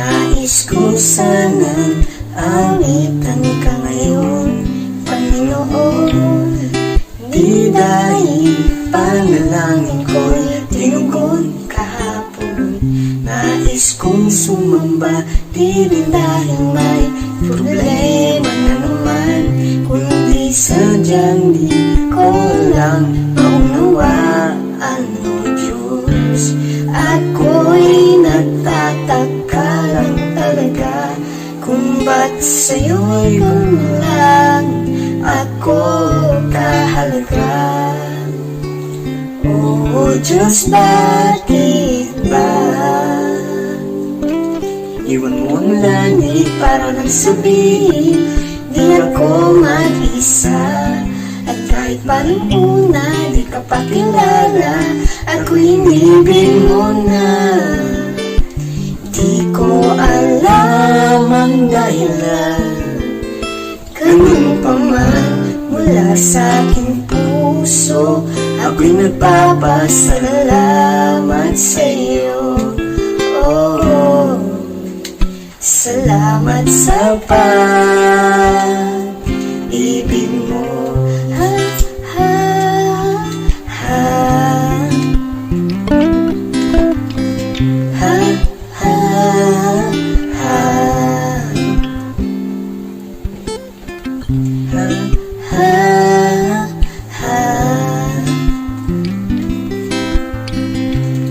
Nais ko sanang awitan ka ngayon, Panginoon. Di dahil panalangin ko'y tinugon kahapon. Nais kong sumamba, di rin dahil may problema na naman, kundi sadyang di ko lang maunawaan, o Diyos. Ako'y nagtataka lang talaga kung ba't sa'yo'y lang ako kahalaga. Oh Diyos, bakit ba iwan mo ang langit para lang sabihin di ako mag-isa? At kahit parang una di ka pa kilala, ako'y inibig mo na. Di ko alam ang dahilan, ganun pa man mula sa aking puso, ako'y nagpapasalamat sa iyo. Oh, salamat sa pag-ibig mo. Ha, ha, ha. Ha, ha, ha. Ha, ha, ha.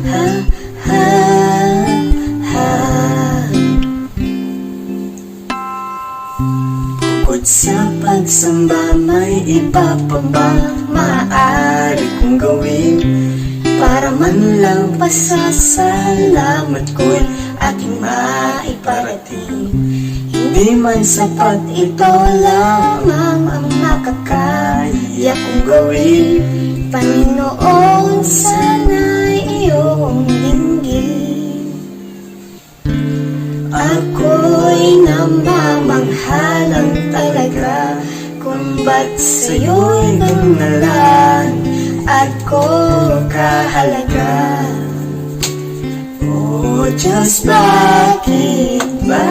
Ha, ha, ha. Bukod sa pagsamba, may iba pa ba maaari kong gawin para man lang pasasalamat ko'y aking maiparating? Hindi man sapat, ito lamang ang makakaya kong gawin. Panginoon, sana'y iyong dinggin. Ako'y namamanghalang talaga kung ba't sa'yo'y ganalan ako kahalaga. Oh Diyos, bakit ba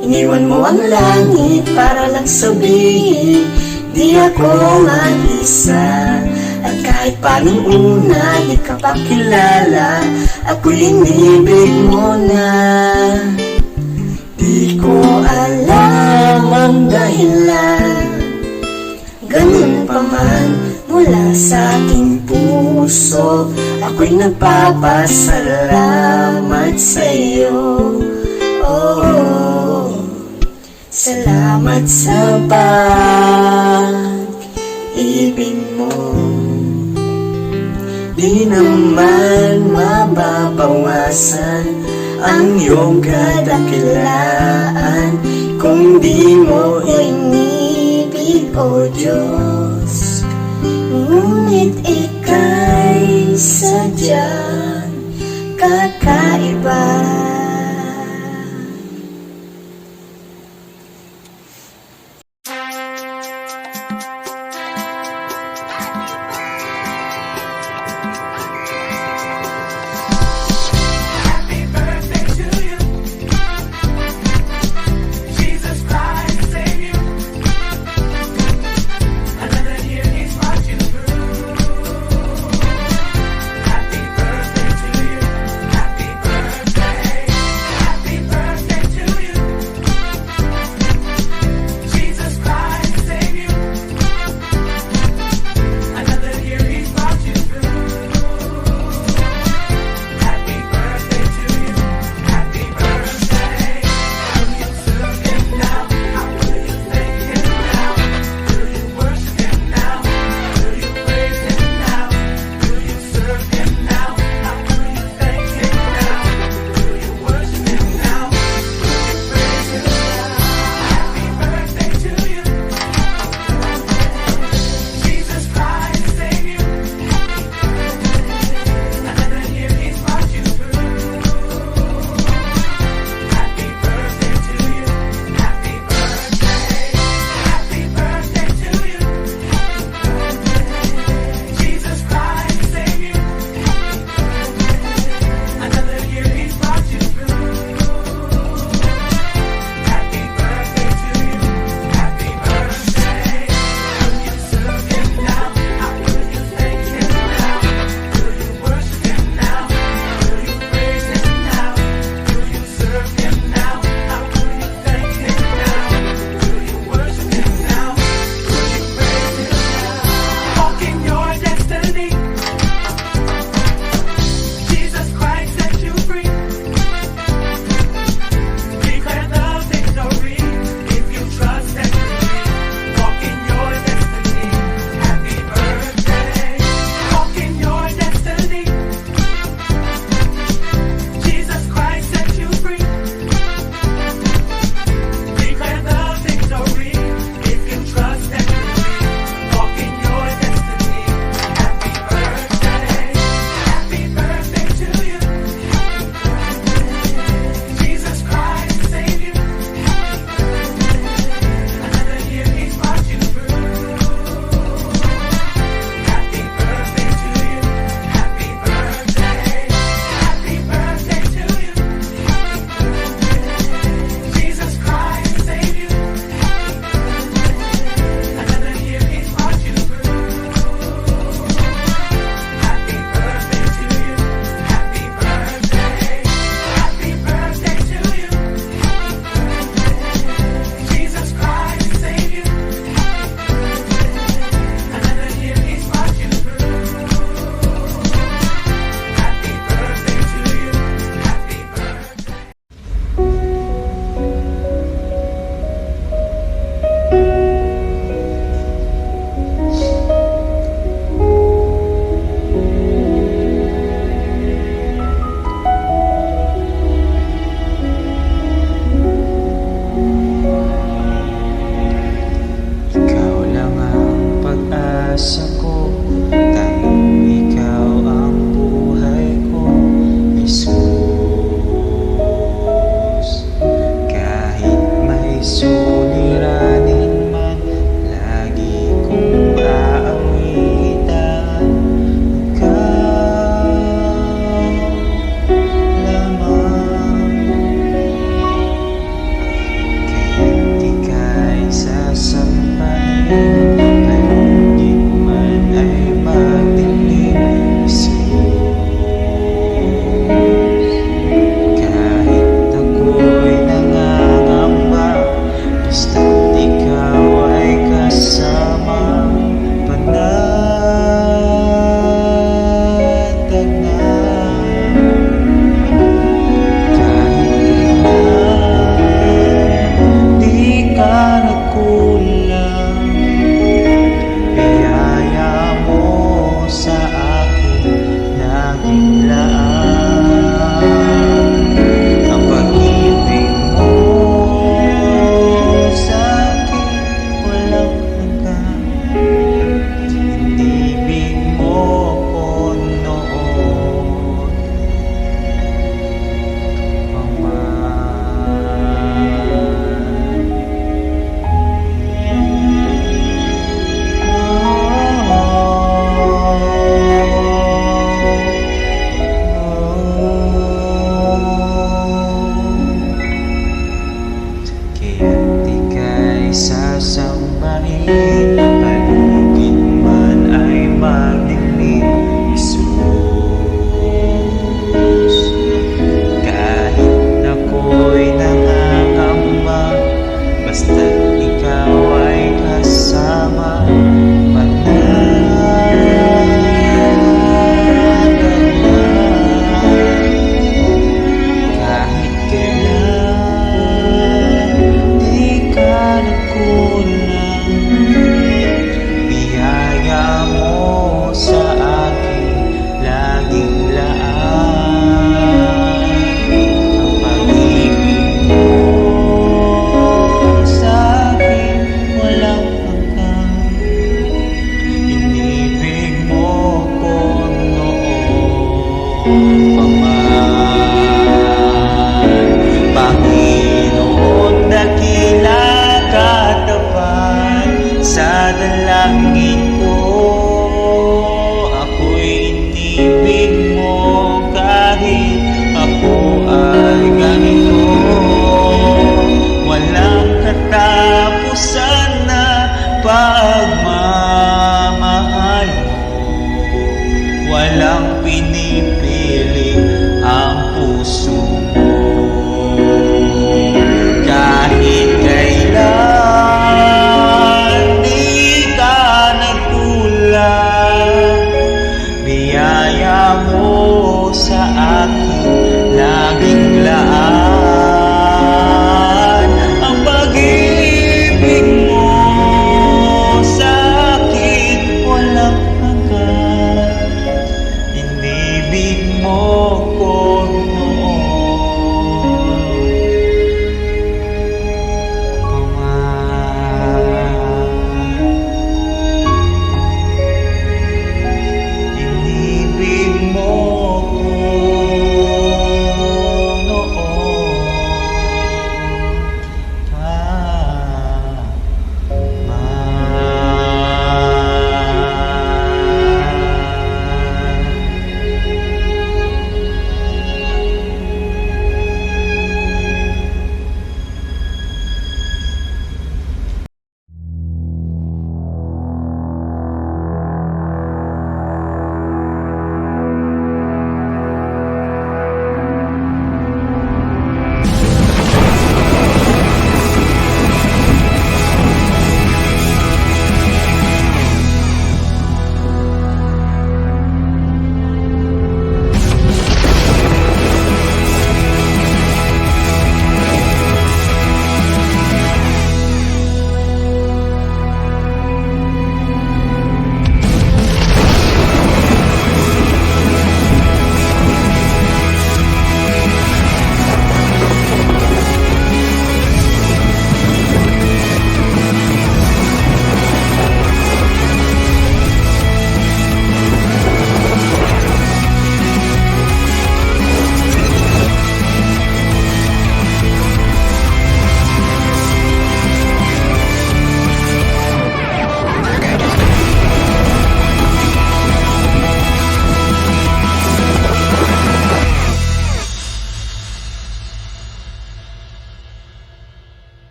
iniwan mo ang langit para lang sabihin di ako mag-isa? At kahit paano una di ka pa kilala, ako'y inibig mo na. Di ko alam ang dahilan, ganun pa man mula sa aking puso, ako'y nagpapasalamat sa iyo. Oh, salamat sa pag-ibig mo. Di naman mababawasan ang iyong kadakilaan kung di mo inibig, o Diyos. Ngunit ika'y sadyang kakaiba.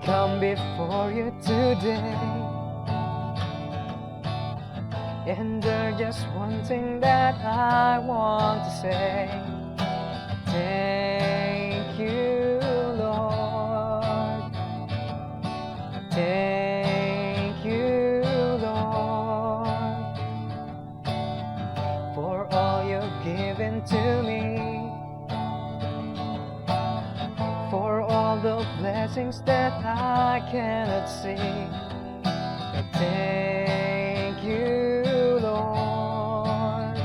come before you today, and there's just one thing that I want to say. Thank you, Lord. Thank you, Lord, for all you've given to me, for all the blessings that I cannot see. Thank you, Lord.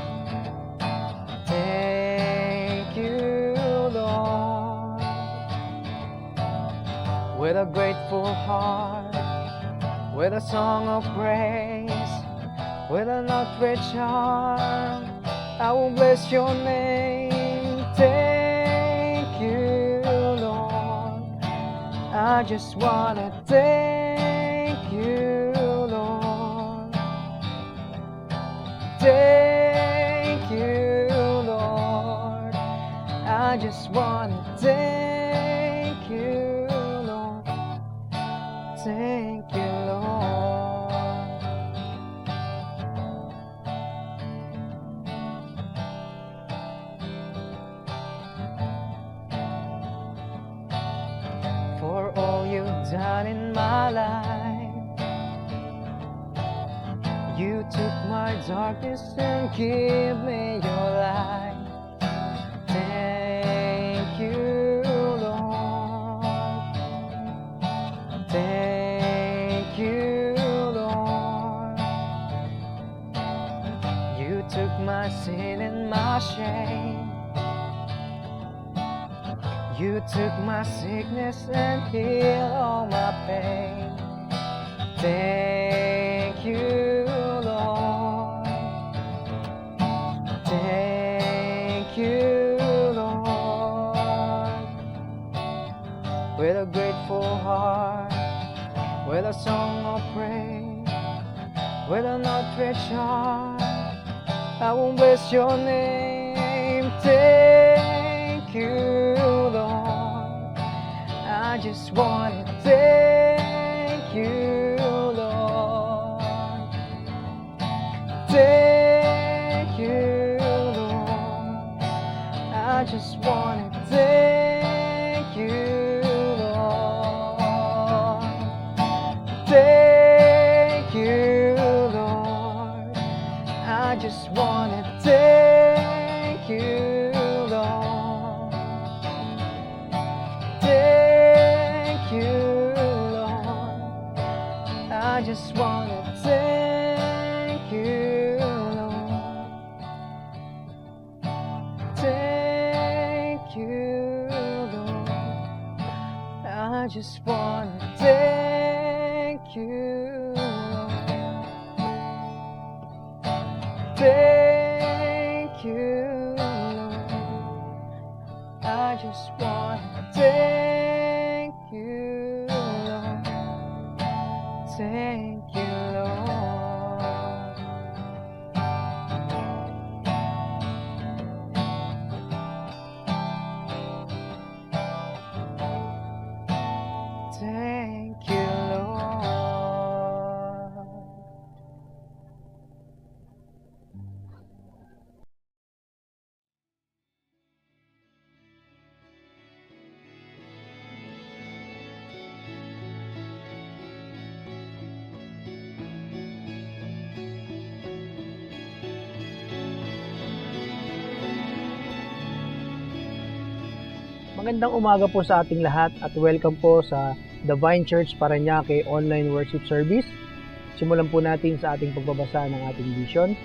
Thank you, Lord. With a grateful heart, with a song of praise, with an outstretched arm, I will bless your name. Thank you, Lord. I just wanna thank you, Lord. Thank you, Lord. I just wanna thank you, Lord. Thank you, Lord. For all you've done in my life, you took my darkness and gave me your light. Thank you, Lord. Thank you, Lord. You took my sin and my shame. You took my sickness and healed all my pain. Thank you, Lord. Thank you, Lord. With a grateful heart, with a song of praise, with an outstretched arm, I will bless your name. Thank you, Lord. I just want to thank you, Lord. Thank you, Lord. I just want to thank you, Lord. Thank you, Lord. I just want to thank you, Lord. Thank you, Lord. I just want to thank you, Lord. Thank you, Lord. I just want to thank you, Lord. Thank you, Lord. I just want to thank you, Lord. Thank you, Lord. Thank you, Lord. Magandang umaga po sa ating lahat at welcome po sa Divine Church Parañaque Online Worship Service. Simulan po natin sa ating pagbabasa ng ating vision,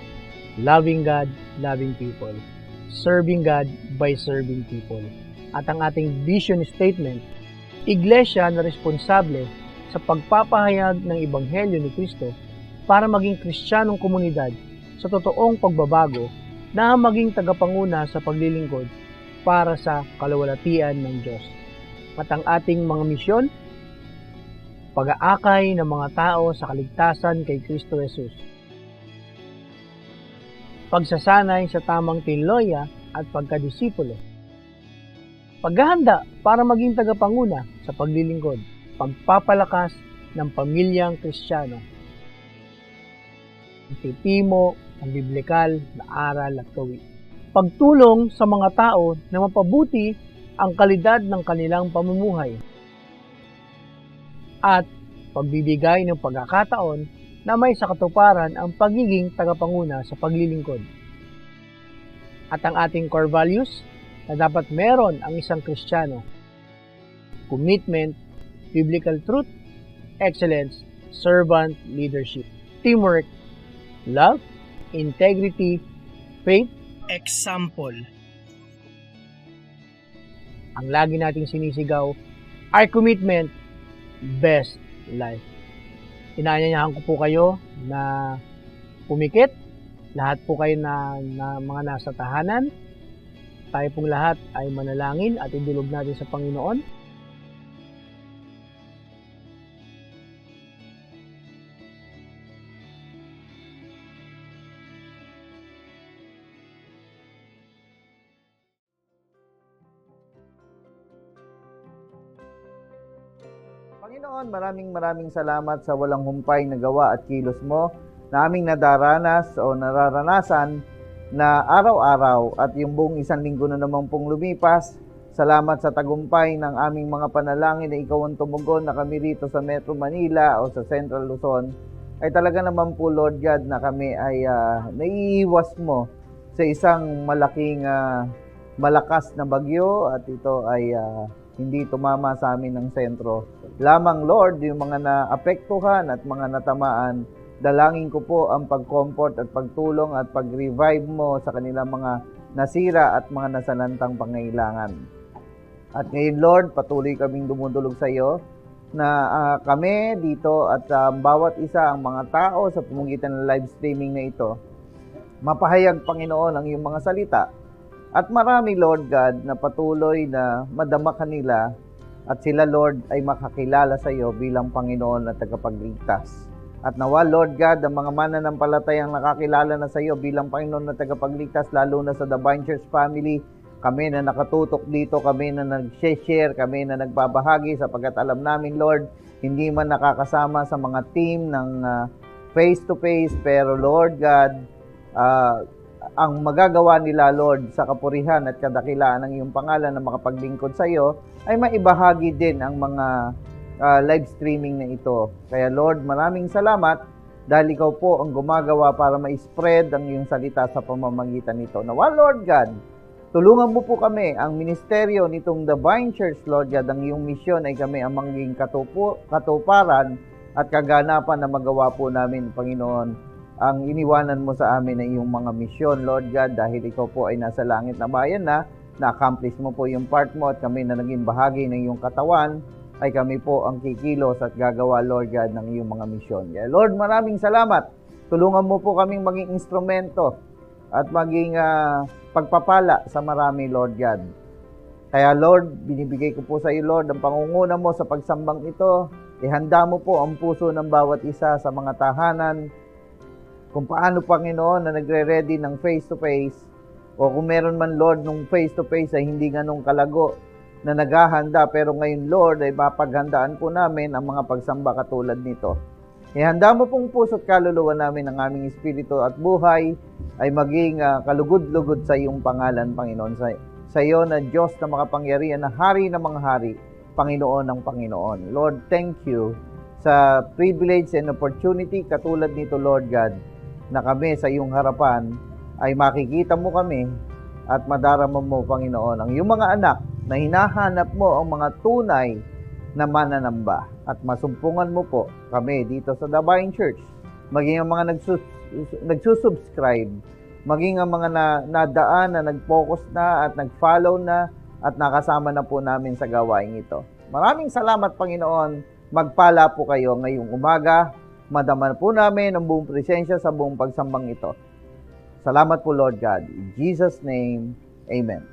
Loving God, Loving People. Serving God by Serving People. At ang ating vision statement, Iglesia na responsable sa pagpapahayag ng Ebanghelyo ni Kristo para maging Kristiyanong komunidad sa totoong pagbabago na maging tagapanguna sa paglilingkod para sa kaluwalhatian ng Diyos. At ang ating mga misyon, pag-aakay ng mga tao sa kaligtasan kay Kristo Jesus. Pagsasanay sa tamang teolohiya at pagkadisipulo. Paghahanda para maging tagapanguna sa paglilingkod. pagpapalakas ng pamilyang Kristiyano. Ititimo ang biblikal na aral at gawi. Pagtulong sa mga tao na mapabuti ang kalidad ng kanilang pamumuhay. At pagbibigay ng pagkakataon na may sa katuparan ang pagiging tagapanguna sa paglilingkod. At ang ating core values na dapat meron ang isang Kristiyano: commitment, biblical truth, excellence, servant leadership, teamwork, love, integrity, faith, example. Ang lagi nating sinisigaw, our commitment, best life. Inaanyayahan ko po kayo na pumikit. Lahat po kayo na mga nasa tahanan. Tayo pong lahat ay manalangin at idulog natin sa Panginoon. Panginoon, maraming salamat sa walang humpay na gawa at kilos mo na aming nadaranas o nararanasan na araw-araw at yung buong isang linggo na naman pong lumipas. Salamat sa tagumpay ng aming mga panalangin na ikaw ang tumugon na kami rito sa Metro Manila o sa Central Luzon. Ay talaga naman po, Lord God, na kami ay naiiwas mo sa isang malakas na bagyo at ito ay hindi tumama sa amin ng sentro. Lamang, Lord, yung mga naapektuhan at mga natamaan, dalangin ko po ang pag-comfort at pagtulong at pag-revive mo sa kanilang mga nasira at mga nasalantang pangailangan. At ngayon, Lord, patuloy kaming dumudulog sa iyo na kami dito at bawat isa ang mga tao sa pamamagitan ng live streaming na ito, mapahayag, Panginoon, ang iyong mga salita. At marami, Lord God, na patuloy na madama kanila at sila, Lord, ay makakilala sa iyo bilang Panginoon at tagapagligtas. At nawa, Lord God, ang mga mananampalatayang nakakilala na sa iyo bilang Panginoon at tagapagligtas, lalo na sa Divine Church family, kami na nakatutok dito, kami na nag-share, kami na nagbabahagi sapagkat alam namin, Lord, hindi man nakakasama sa mga team ng face-to-face, pero Lord God, ang magagawa nila, Lord, sa kapurihan at kadakilaan ng iyong pangalan na makapaglingkod sa iyo, ay maibahagi din ang mga live streaming na ito. Kaya, Lord, maraming salamat dahil ikaw po ang gumagawa para ma-spread ang iyong salita sa pamamagitan nito. Nawa, Lord God, tulungan mo po kami, ang ministeryo nitong Divine Church, Lord God, ang iyong misyon ay kami ang maging katuparan at kaganapan na magawa po namin, Panginoon, ang iniwanan mo sa amin ay iyong mga misyon, Lord God, dahil ikaw po ay nasa langit na bayan na-accomplish mo po yung part mo at kami na naging bahagi ng iyong katawan, ay kami po ang kikilos at gagawa, Lord God, ng iyong mga misyon. Kaya, Lord, maraming salamat. Tulungan mo po kaming maging instrumento at maging pagpapala sa marami, Lord God. Kaya, Lord, binibigay ko po sa iyo, Lord, ang pangunguna mo sa pagsambang ito. Ihanda mo po ang puso ng bawat isa sa mga tahanan, kung paano, Panginoon, na nagre-ready ng face-to-face, o kung meron man, Lord, nung face-to-face ay hindi ganong kalago na naghahanda, pero ngayon, Lord, ay mapaghandaan po namin ang mga pagsamba katulad nito. Ihanda mo pong puso at kaluluwa namin ang aming espiritu at buhay ay maging kalugod-lugod sa iyong pangalan, Panginoon. Sa iyo na Diyos na makapangyarihan, na Hari ng mga hari, Panginoon ng Panginoon. Lord, thank you sa privilege and opportunity katulad nito, Lord God, na kami sa iyong harapan ay makikita mo kami at madarama mo, Panginoon, ang iyong mga anak na hinahanap mo ang mga tunay na mananamba. At masumpungan mo po kami dito sa Divine Church, maging ang mga nagsusubscribe, maging ang mga nadaan na nag-focus na at nag-follow na at nakasama na po namin sa gawain ito. Maraming salamat, Panginoon. Magpala po kayo ngayong umaga. Madama po namin ang buong presensya sa buong pagsambang ito. Salamat po, Lord God. In Jesus' name, Amen.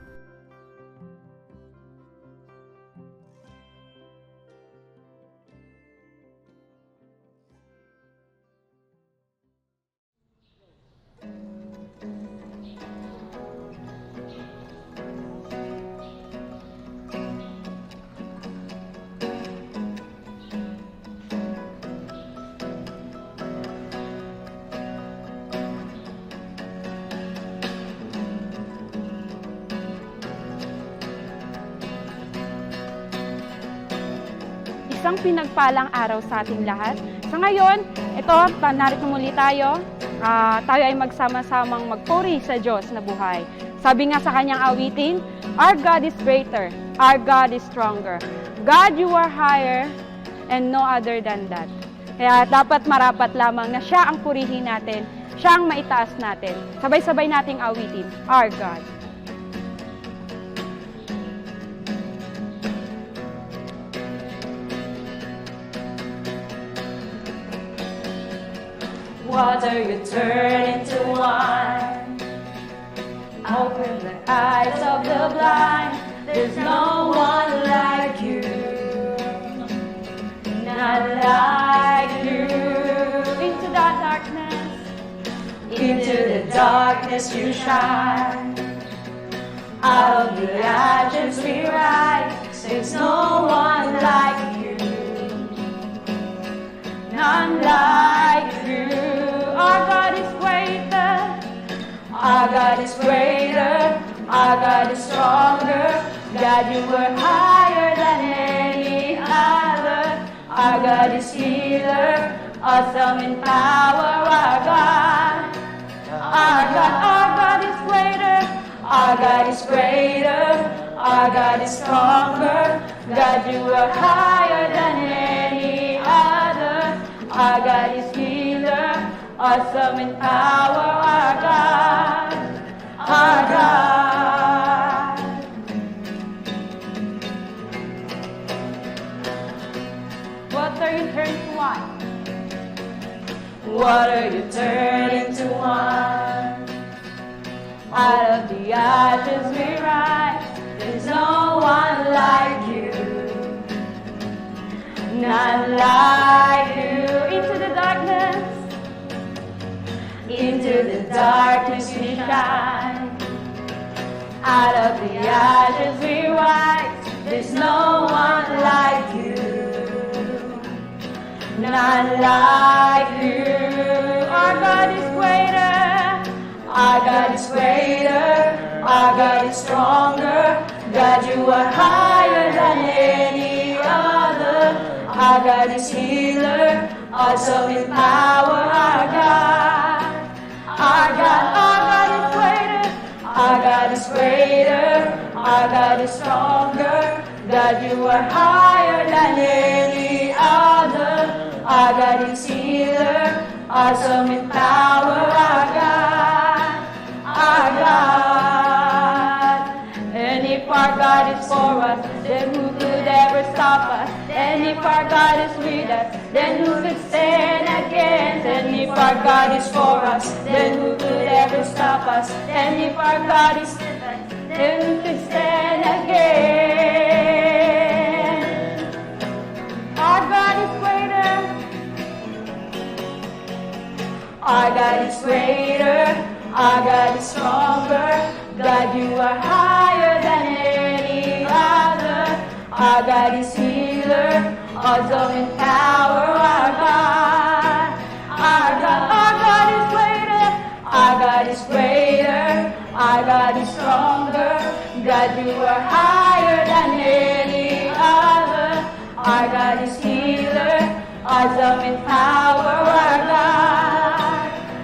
isang pinagpalang araw sa ating lahat. Sa ngayon, ito, narito muli tayo. Tayo ay magsama-samang magpuri sa Diyos na buhay. Sabi nga sa kanyang awitin, our God is greater, our God is stronger. God, you are higher and no other than that. Kaya dapat marapat lamang na siya ang purihin natin, siya ang maitaas natin. Sabay-sabay nating awitin, our God. Water you turn into wine. Open the eyes of the blind. There's no one like you. Not like you. Into the darkness, Into the darkness you shine. Out of the ashes we rise. There's no one like you. None like you. our God is greater. Our God is greater, our God is stronger. God, you were higher than any other. Our God is healer, awesome in power. Our God is greater. Our God is greater, our God is stronger. God, you are higher than any other. Our God is healer, awesome in power. Our God, our God. Water you turn to wine. Water you turn into wine. Out of the ashes we rise. There's no one like you. None like you. Into the darkness, Into the darkness we shine. Out of the ashes we rise. There's no one like you. None like you. our God is greater. Our God is greater, our God is stronger. God, you are higher than any other. Our God is healer, awesome in power. Our God is greater. Our God is greater, our God is stronger. God, you are higher than any other. Our God is healer, awesome in power. Our God, our God. And if our God is for us, then who could ever stop us? And if our God is with us, then who could stand against? And if our God is for us, then who could ever stop us? And if our God is with us, then who could stand again? Our God is greater. Our God is greater, our God is stronger. God, you are higher than any other. Our God is healer, awesome in power. Our God is greater. Our God is greater, our God is stronger. God, you are higher than any other. Our God is healer, awesome in power.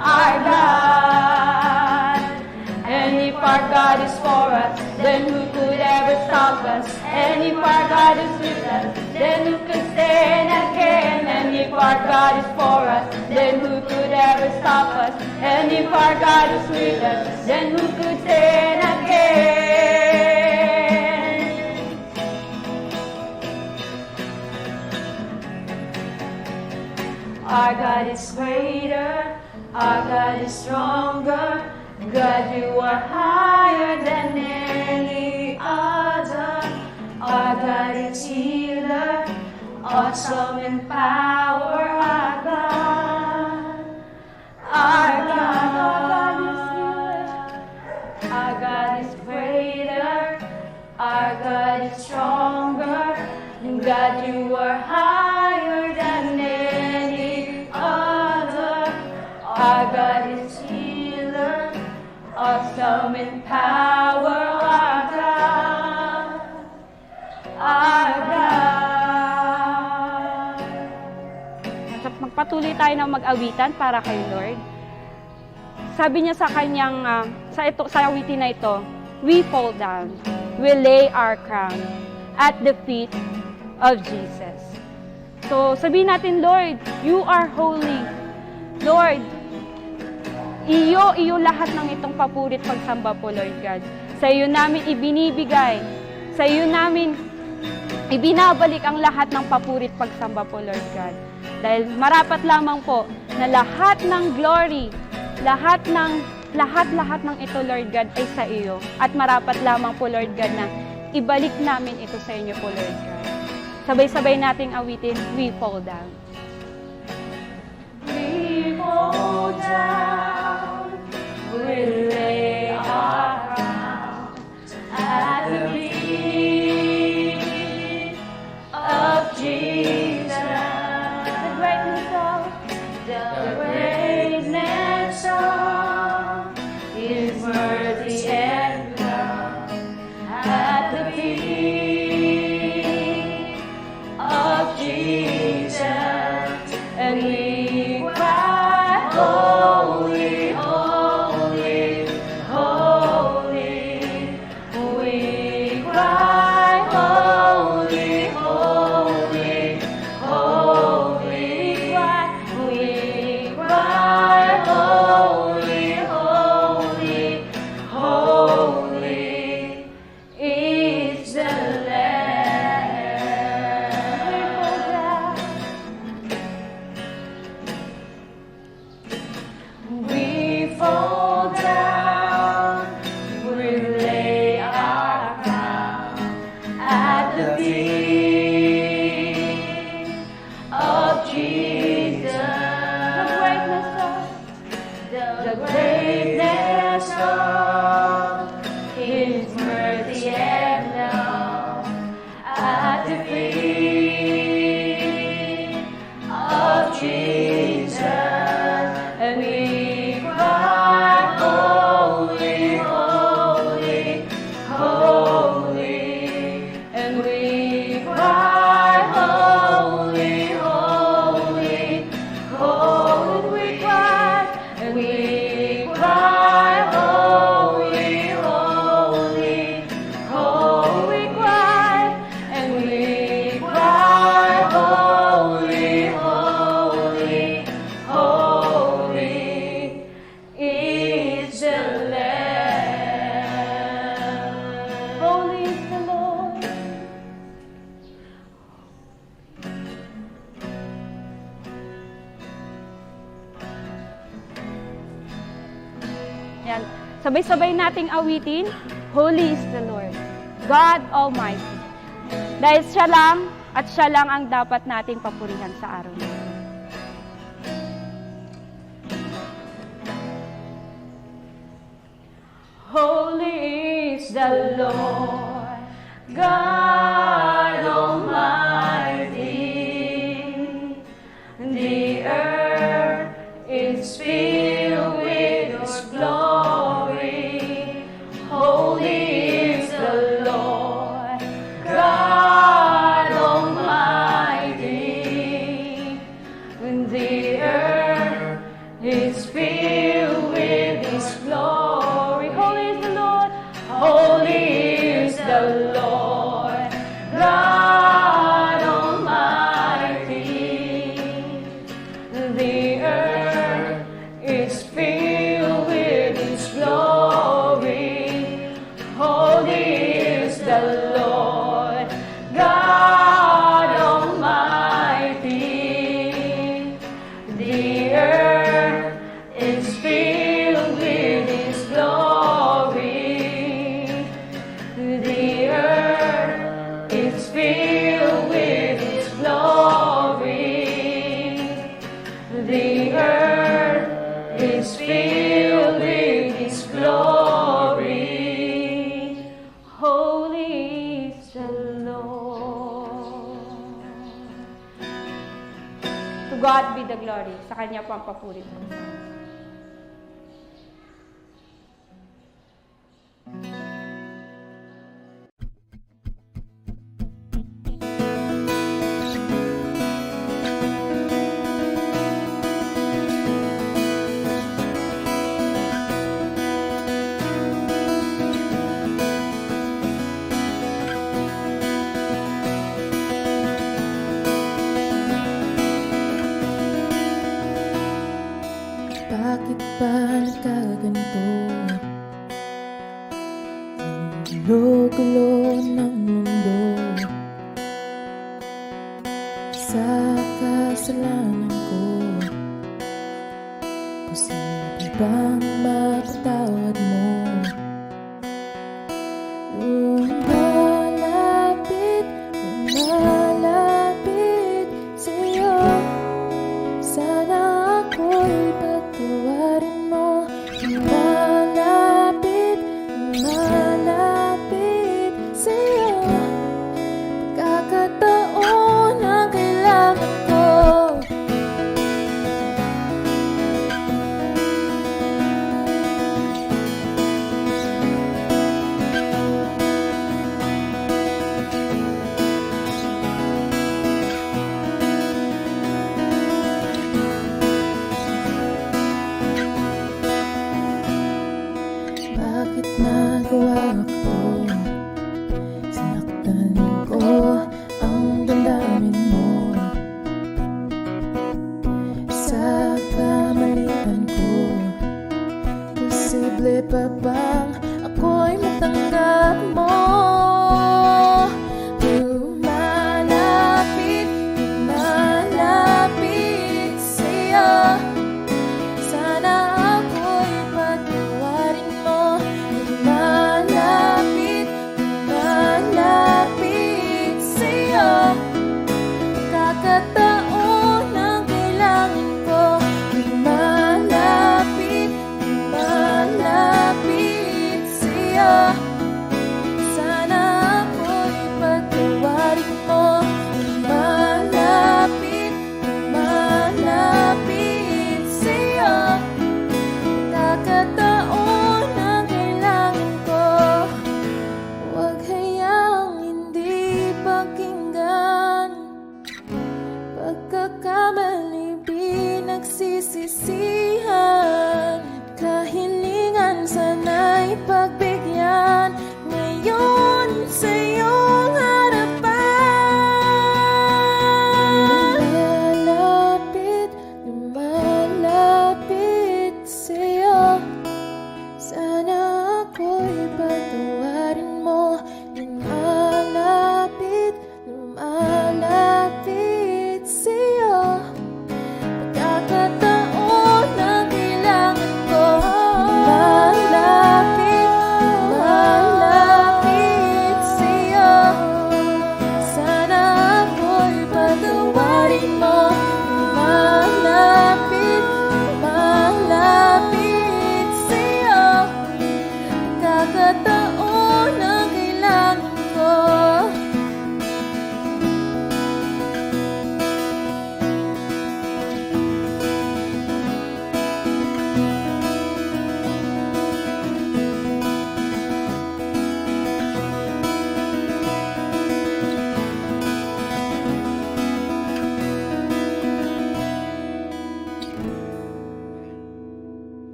Our God. And if our God is for us, then who could ever stop us? And if our God is with us, then who could stand again? And if our God is for us, then who could ever stop us? And if our God is with us, then who could stand again? Our God is greater, our God is stronger. God, you are higher than any other. Our God is healer, awesome in power. Our God, our God is healer. Our God is greater, our God is stronger. God, you are higher than any other. Our God is healer, awesome in power. Our God, our God. patuloy tayo na mag-awitan para kay Lord. Sabi niya sa kanyang, sa awitin na ito, we fall down, we lay our crown at the feet of Jesus. So, sabihin natin, Lord, you are holy. Lord, iyo lahat ng itong papurit pagsamba po, Lord God. Sa iyo namin ibinibigay, sa iyo namin ibinabalik ang lahat ng papurit pagsamba po, Lord God. Dahil marapat lamang po na lahat ng glory, lahat ng ito, Lord God, ay sa iyo. At marapat lamang po, Lord God, na ibalik namin ito sa inyo po, Lord God. Sabay-sabay nating awitin, we fall down. We fall down, we lay our crowns at the feet of Jesus. The greatness of His mercy and love at the feet of Jesus, and we cry, holy, holy, holy. We cry, holy, holy, holy. We cry, holy, holy, holy is the Lamb. We fall down, we lay our crown at the feet of Jesus. The greatness of His mercy and love at the feet of Jesus, and we cry, holy, holy, holy, and we cry, holy, holy, holy. We cry, and we cry, holy, holy, holy. We cry, and we cry, holy, holy, holy is the Lamb. Holy is the Lord. Yan. Sabay-sabay nating awitin, holy is the Lord, God Almighty. Dahil siya lang at siya lang ang dapat nating papurihan sa araw na ito. Holy is the Lord, God Almighty. The earth is filled with His glory. Holy is the Lord, God Almighty. The earth is filled with His glory. Holy is the Lord, holy is the Lord, God Almighty. The earth is filled with His glory. Holy is the Lord, God Almighty. The earth is filled with His glory. The earth is filled with His glory. The earth is filled with His glory. Holy is the Lord. To God be the glory. Sa Kanya po ang papuri. sa kasalanan ko. Posible bang mapatawad mo? Lumalapit, lumalapit sa'yo. Sana ako'y patawarin mo. Lumalapit, lumalapit sa'yo. Pagkakataon ang kailangan ko. Bakit nagawa ko to? Sinaktan ko ang damdamin mo. Sa kamalian ko, posible pa bang ako'y matanggap mo? Lumalapit, lumalapit sa'yo. Sana ako'y patawarin mo. Lumalapit, lumalapit sa'yo. Pagkakataon ang kailangan ko. Lumalapit, lumalapit sa'yo. Sana ako'y patawarin mo. Lumalapit, lumalapit sa'yo. Pagkakataon ang kailangan ko. Huwag hayaang hindi pakinggan. Pagkakamali pinagsisisihan. Kahilingan sana'y pagbigyan. Ngayon sa iyong harapan. Lumalapit, lumalapit sa'yo. Sana ako'y patawarin mo. Lumalapit, lumalapit sa'yo. Pagkakataon ang kailangan ko. Lumalapit, lumalapit sa'yo. Sana ako'y patawarin mo. Lumalapit, lumalapit sa'yo. Pagkakataon ang kailangan ko.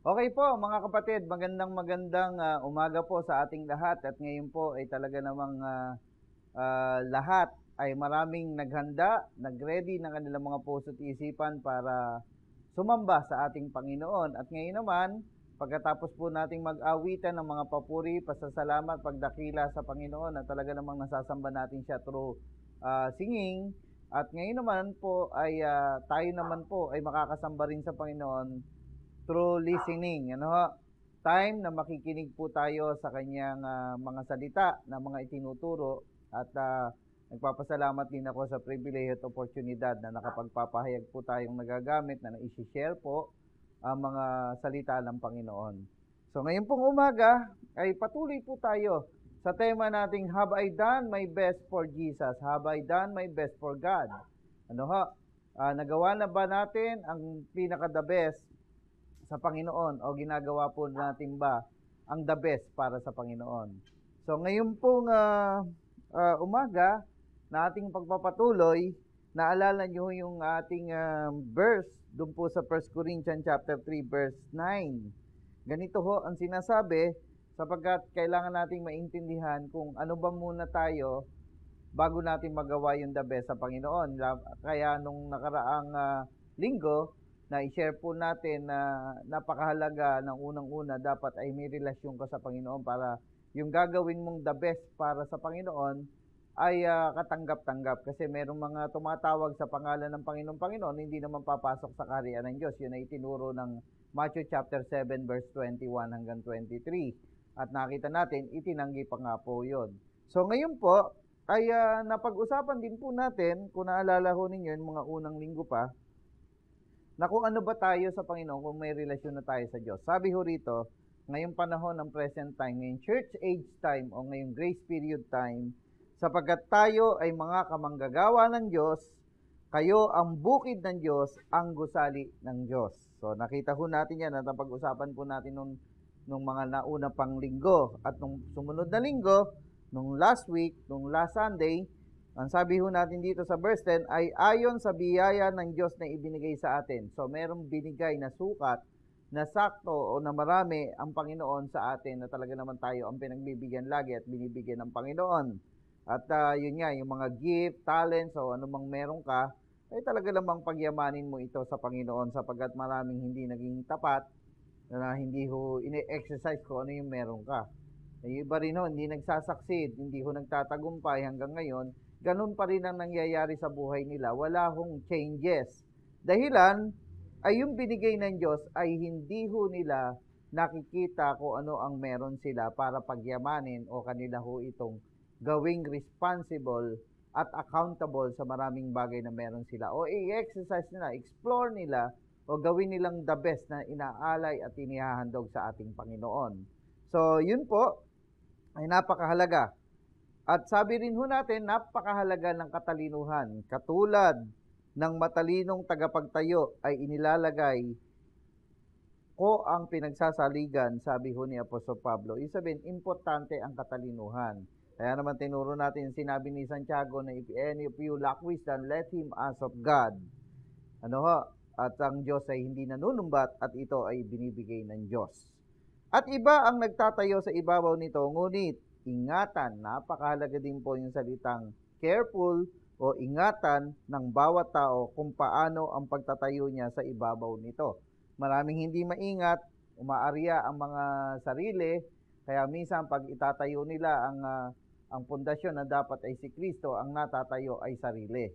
Okay po mga kapatid, magandang umaga po sa ating lahat at ngayon po ay talaga namang lahat ay maraming naghanda, nagready ng kanilang mga puso at isipan para sumamba sa ating Panginoon. At ngayon naman, pagkatapos po nating mag-awitan ng mga papuri, pasasalamat, pagdakila sa Panginoon na talaga namang nasasamba natin siya through singing. At ngayon naman po ay tayo naman po ay makakasamba rin sa Panginoon through listening, ano ho? Time na makikinig po tayo sa kanyang mga salita na mga itinuturo at nagpapasalamat din ako sa privilege at oportunidad na nakapagpapahayag po tayong nagagamit na na-share po ang mga salita ng Panginoon. So ngayon pong umaga ay patuloy po tayo sa tema nating Have I done my best for Jesus? Have I done my best for God? Ano ho? Nagawa na ba natin ang pinaka-the best sa Panginoon o ginagawa po natin ba ang the best para sa Panginoon? So ngayon pong umaga na ating pagpapatuloy, naalala nyo yung ating verse doon po sa 1 Corinthians chapter 3 verse 9. Ganito ho ang sinasabi, sapagkat kailangan nating maintindihan kung ano ba muna tayo bago natin magawa yung the best sa Panginoon. Kaya nung nakaraang linggo, na i-share po natin na napakahalaga ng unang-una dapat ay may relasyon ka sa Panginoon para yung gagawin mong the best para sa Panginoon ay katanggap-tanggap. Kasi merong mga tumatawag sa pangalan ng Panginoon, hindi naman papasok sa kaharian ng Diyos. Yun ay tinuro ng Matthew chapter 7 verse 21 hanggang 23. At nakita natin, itinanggi pa nga po yun. So ngayon po, ay napag-usapan din po natin, kung naalala ho ninyo yung mga unang linggo pa, na kung ano ba tayo sa Panginoon, kung may relasyon na tayo sa Diyos. Sabi ho rito, ngayong panahon ng present time, ngayong church age time o ngayong grace period time, sapagkat tayo ay mga kamanggagawa ng Diyos, kayo ang bukid ng Diyos, ang gusali ng Diyos. So nakita ho natin yan at napag-usapan po natin nung mga nauna pang linggo. At nung sumunod na linggo, nung last week, nung last Sunday, ang sabi ho natin dito sa verse 10 ay ayon sa biyaya ng Diyos na ibinigay sa atin. So merong binigay na sukat, na sakto o na marami ang Panginoon sa atin na talaga naman tayo ang pinagbibigyan lagi at binibigyan ng Panginoon. At yun nga, yung mga gift, talents o anumang meron ka, ay talaga namang pagyamanin mo ito sa Panginoon sapagkat maraming hindi naging tapat na hindi ho ine-exercise ko ano yung meron ka. Yung iba rin ho, hindi nagsasucceed, hindi ho nagtatagumpay hanggang ngayon, ganun pa rin ang nangyayari sa buhay nila. Wala hong changes. Dahilan ay yung binigay ng Diyos ay hindi ho nila nakikita kung ano ang meron sila para pagyamanin o kanila ho itong gawing responsible at accountable sa maraming bagay na meron sila. O i-exercise nila, explore nila, o gawin nilang the best na inaalay at inihahandog sa ating Panginoon. So, yun po ay napakahalaga. At sabi rin ho natin, napakahalaga ng katalinuhan. Katulad ng matalinong tagapagtayo ay inilalagay ko ang pinagsasaligan, sabi ho ni Apostol Pablo. Ibig sabihin, importante ang katalinuhan. Kaya naman tinuro natin, sinabi ni Santiago na if any of you lack wisdom, let him ask of God. Ano ho? At ang Diyos ay hindi nanunumbat at ito ay binibigay ng Diyos. At iba ang nagtatayo sa ibabaw nito, ngunit ingatan, napakahalaga din po yung salitang careful o ingatan ng bawat tao kung paano ang pagtatayo niya sa ibabaw nito. Maraming hindi maingat, umaarya ang mga sarili, kaya minsan pag itatayo nila ang pundasyon na dapat ay si Kristo, ang natatayo ay sarili.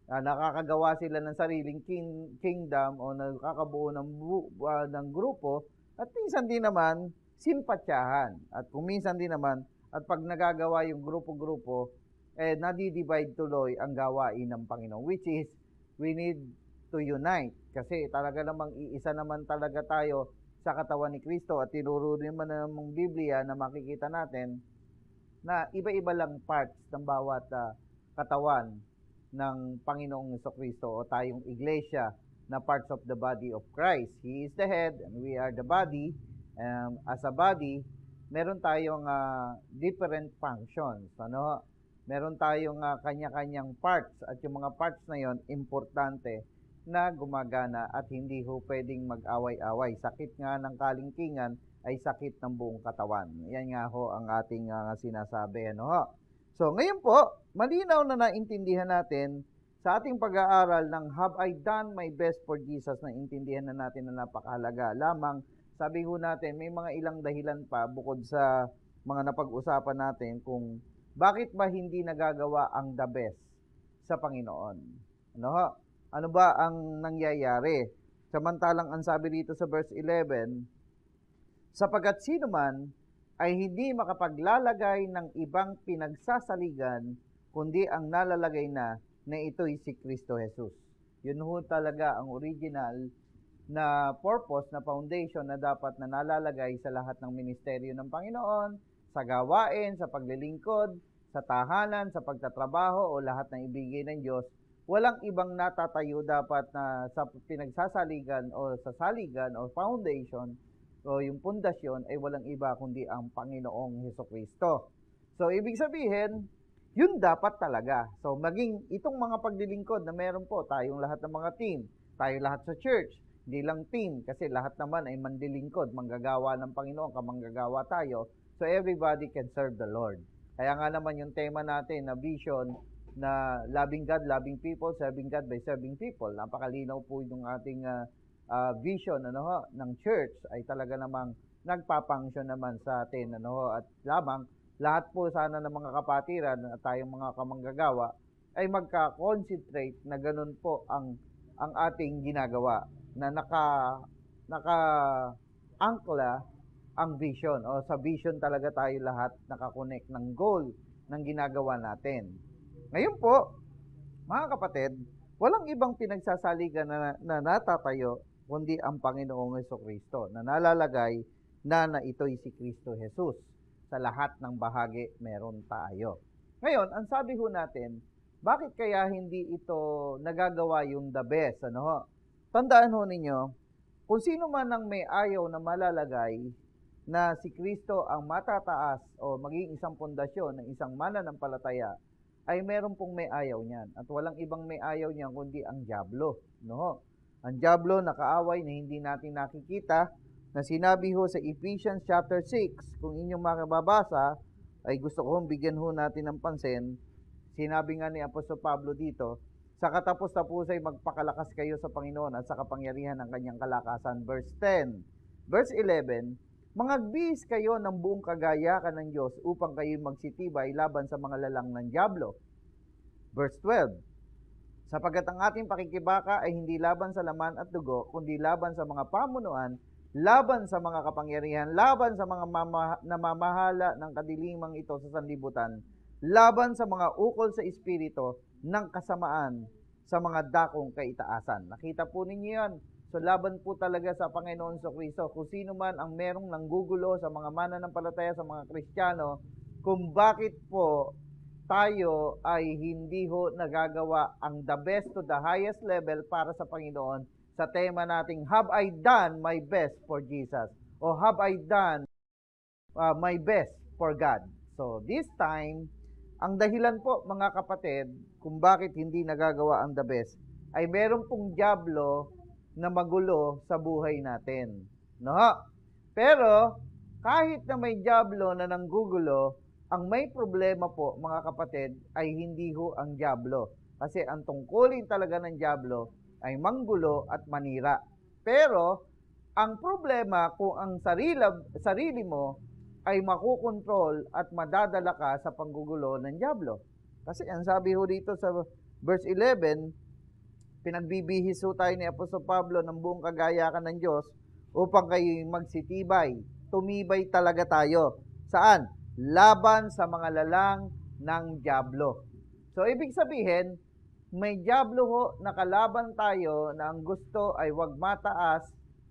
Nakakagawa sila ng sariling kingdom o nakakabuo ng grupo at minsan din naman simpatyahan. At kung minsan din naman, at pag nagagawa yung grupo-grupo, nadi-divide tuloy ang gawain ng Panginoon, which is, we need to unite. Kasi talaga namang iisa naman talaga tayo sa katawan ni Kristo at tinuro naman ng Biblia na makikita natin na iba-iba lang parts ng bawat katawan ng Panginoong Jesucristo o tayong iglesia na parts of the body of Christ. He is the head and we are the body. As a body, meron tayong different functions. Ano? Meron tayong kanya-kanyang parts at yung mga parts na yon importante na gumagana at hindi ho pwedeng mag-away-away. Sakit nga ng kalingkingan ay sakit ng buong katawan. Yan nga ho ang ating sinasabi. Ano ho? So ngayon po, malinaw na naintindihan natin sa ating pag-aaral ng Have I Done My Best for Jesus, na intindihan na natin na napakahalaga. Lamang, sabi ho natin, may mga ilang dahilan pa bukod sa mga napag-usapan natin kung bakit ba hindi nagagawa ang the best sa Panginoon. Ano ho? Ano ba ang nangyayari? Samantalang ang sabi dito sa verse 11, sapagkat sino man ay hindi makapaglalagay ng ibang pinagsasaligan, kundi ang nalalagay na ito'y si Kristo Jesus. Yun ho talaga ang original na purpose, na foundation na dapat na nalalagay sa lahat ng ministeryo ng Panginoon, sa gawain, sa paglilingkod, sa tahanan, sa pagtatrabaho o lahat ng ibigay ng Diyos. Walang ibang natatayo dapat na sa pinagsasaligan o sa saligan o foundation o yung pundasyon ay walang iba kundi ang Panginoong Hesukristo. So, ibig sabihin, yun dapat talaga. So, maging itong mga paglilingkod na meron po tayong lahat ng mga team, tayo lahat sa church, hindi lang team, kasi lahat naman ay mandilingkod, manggagawa ng Panginoon, kamanggagawa tayo, so everybody can serve the Lord. Kaya nga naman yung tema natin na vision, na loving God, loving people, serving God by serving people. Napakalinaw po yung ating vision ng church ay talaga namang nagpapangsyon naman sa atin, ano, at lamang lahat po sana ng mga kapatiran at tayong mga kamanggagawa ay magka-concentrate na ganun po ang ating ginagawa, na naka-angkla ang vision, o sa vision talaga tayo lahat nakakonect ng goal ng ginagawa natin. Ngayon po, mga kapatid, walang ibang pinagsasaligan na natatayo kundi ang Panginoong Jesucristo, na nalalagay na ito'y si Kristo Jesus. Sa lahat ng bahagi meron tayo. Ngayon, ang sabi ho natin, bakit kaya hindi ito nagagawa yung the best? Ano ho? Tandaan ho ninyo, kung sino man ang may ayaw na malalagay na si Kristo ang matataas o maging isang pundasyon ng isang mananampalataya, ay meron pong may ayaw niyan. At walang ibang may ayaw niyan kundi ang dyablo. No? Ang dyablo na kaaway na hindi natin nakikita, na sinabi ho sa Ephesians chapter 6, kung inyong makababasa, ay gusto kong bigyan ho natin ng pansin. Sinabi nga ni Apostol Pablo dito, sa katapos-tapos ay magpakalakas kayo sa Panginoon at sa kapangyarihan ng kanyang kalakasan. Verse 10. Verse 11, mangagbihis kayo ng buong kagayakan ng Diyos upang kayo magsitibay laban sa mga lalang ng dyablo. Verse 12, sapagkat ang ating pakikibaka ay hindi laban sa laman at dugo, kundi laban sa mga pamunuan, laban sa mga kapangyarihan, laban sa mga namamahala ng kadilimang ito sa sanlibutan, laban sa mga ukol sa espiritu ng kasamaan sa mga dakong kaitaasan. Nakita po ninyo yan. So, laban po talaga sa Panginoon Jesucristo. Kung sino man ang merong nanggugulo sa mga mananampalataya, sa mga Kristiyano, kung bakit po tayo ay hindi ho nagagawa ang the best to the highest level para sa Panginoon, sa tema nating, have I done my best for Jesus? O have I done my best for God? So, this time, ang dahilan po, mga kapatid, kung bakit hindi nagagawa ang the best, ay meron pong dyablo na magulo sa buhay natin. No? Pero, kahit na may dyablo na nanggugulo, ang may problema po, mga kapatid, ay hindi ho ang dyablo. Kasi ang tungkulin talaga ng dyablo ay manggulo at manira. Pero, ang problema kung ang sarili mo ay makukontrol at madadala ka sa panggugulo ng dyablo. Kasi ang sabi ho dito sa verse 11, pinagbibihis ho tayo ni Apostol Pablo ng buong kagayakan ng Diyos upang kayo magsitibay. Tumibay talaga tayo. Saan? Laban sa mga lalang ng dyablo. So, ibig sabihin, may dyablo ho na kalaban tayo na ang gusto ay wag mataas